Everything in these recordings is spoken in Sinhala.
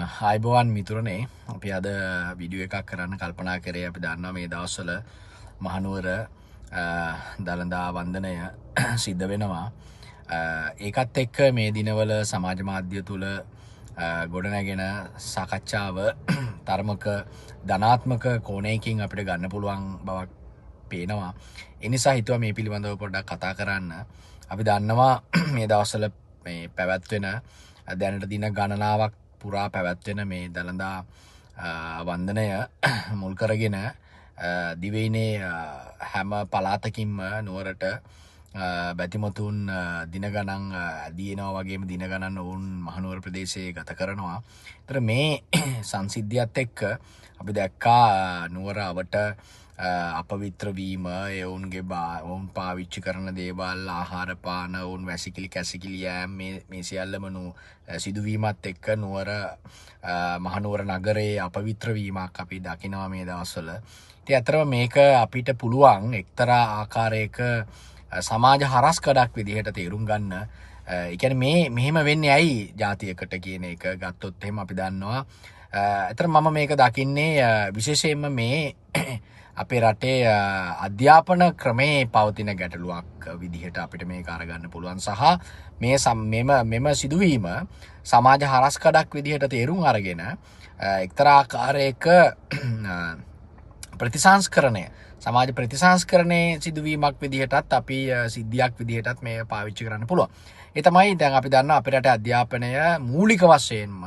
ආයිබෝවන් මිතුරනේ අපි අද විඩියෝ එකක් කරන්න කල්පනා කරේ අපි දන්නවා මේ දවස්වල මහනුවර දළදා වන්දනය සිද්ධ වෙනවා. ඒකත් එක්ක මේ දිනවල සමාජ මාධ්‍ය තුල ගොඩනැගෙන සාකච්ඡාව තරමක ධනාත්මක කෝණයකින් අපිට ගන්න පුළුවන් බවක් පේනවා. ඒ නිසා හිතුවා මේ පිළිබඳව පොඩ්ඩක් කතා කරන්න. අපි දන්නවා මේ දවස්වල මේ පැවැත්වෙන දැනට දින ගණනාවක් පුරා පැවැත්වෙන මේ දළදා වන්දනය මුල් කරගෙන දිවයිනේ හැම පළාතකින්ම නුවරට බැතිමතුන් දින ගණන් දිනනවා වගේම දින ගණන් ඔවුන් මහනුවර ප්‍රදේශයේ ගත කරනවා. ඒතර මේ සංසිද්ධියත් එක්ක අපි දැක්කා නුවර අවට අපවිත්‍ර වීම, ඔවුන්ගේ ඔවුන් පාවිච්චි කරන දේවල්, ආහාර පාන, ඔවුන් වැසිකිලි කැසිකිලි යෑම මේ සියල්ලම සිදුවීමත් එක්ක නුවර මහනුවර නගරයේ අපවිත්‍ර වීමක් අපි දකිනවා මේ දවස්වල. ඉතින් අතරම මේක අපිට පුළුවන් එක්තරා ආකාරයක සමාජ හරස්කඩක් විදිහට තේරුම් ගන්න. ඒ කියන්නේ මෙහෙම වෙන්නේ ඇයි ජාතියකට කියන එක ගත්තොත් එහෙම අපි දන්නවා. අතර මම මේක දකින්නේ විශේෂයෙන්ම මේ අපේ රටේ අධ්‍යාපන ක්‍රමේ පවතින ගැටලුවක් විදිහට අපිට මේක අරගන්න පුළුවන් සහ මෙම සිදුවීම සමාජ හරස්කඩක් විදිහට තේරුම් අරගෙන එක්තරා ආකාරයක ප්‍රතිසංස්කරණය සමාජ ප්‍රතිසංස්කරණයේ සිදුවීමක් විදිහටත් අපි සිද්ධියක් විදිහටත් මේ පාවිච්චි කරන්න පුළුවන්. ඒ තමයි දැන් අපි දන්නවා අපේ රටේ අධ්‍යාපනය මූලික වශයෙන්ම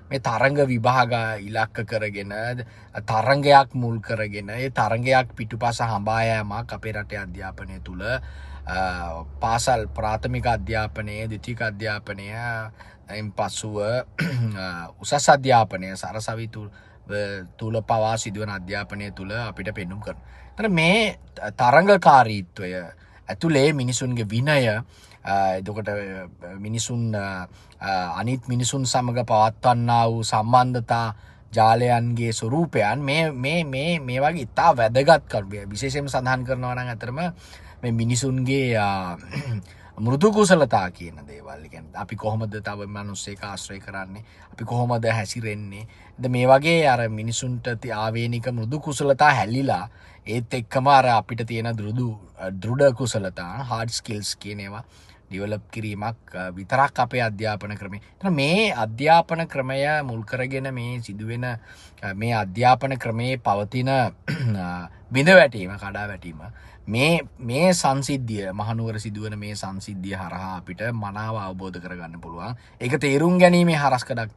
මේ තරංග විභාග ඉලක්ක කරගෙන තරංගයක් මුල් කරගෙන ඒ තරංගයක් පිටුපස හඹා යෑමක් අපේ රටේ අධ්‍යාපනය තුල පාසල් ප්‍රාථමික අධ්‍යාපනය, ද්විතීක අධ්‍යාපනය, එයින් පසුව උසස් අධ්‍යාපනය සරසවි තුල පවා සිදුවන අධ්‍යාපනය තුල අපිට පෙන්නුම් කරනවා. එතන මේ තරංගකාරීත්වය ඇතුලේ මිනිසුන්ගේ විනය, එතකොට මිනිසුන් අනිත් මිනිසුන් සමග පවත්වන්නා වූ සම්බන්ධතා ජාලයන්ගේ ස්වරූපයන් මේ වගේ ඉතා වැදගත් කරුණු විශේෂයෙන්ම සඳහන් කරනවා නම් අතරම මේ මිනිසුන්ගේ මෘදු කුසලතා කියන දේවල්. කියන්නේ අපි කොහොමද තව මිනිස්සෙක් ආශ්‍රය කරන්නේ, අපි කොහොමද හැසිරෙන්නේ, මේ වගේ අර මිනිසුන්ට ආවේනික මෘදු කුසලතා හැලිලා ඒත් එක්කම අර අපිට තියෙන දෘಢ කුසලතා hard skills කියන ඒවා ඩෙවලොප් කිරීමක් විතරක් අපේ අධ්‍යාපන ක්‍රමය. මේ අධ්‍යාපන ක්‍රමය මුල් කරගෙන මේ සිදුවෙන මේ අධ්‍යාපන ක්‍රමයේ පවතින බිඳවැටීම, කඩාවැටීම මේ සංසිද්ධිය මහනුවර සිදුවන මේ සංසිද්ධිය හරහා අපිට මනාව අවබෝධ කරගන්න පුළුවන්. ඒක තේරුම් ගැනීමේ හරස්කඩක්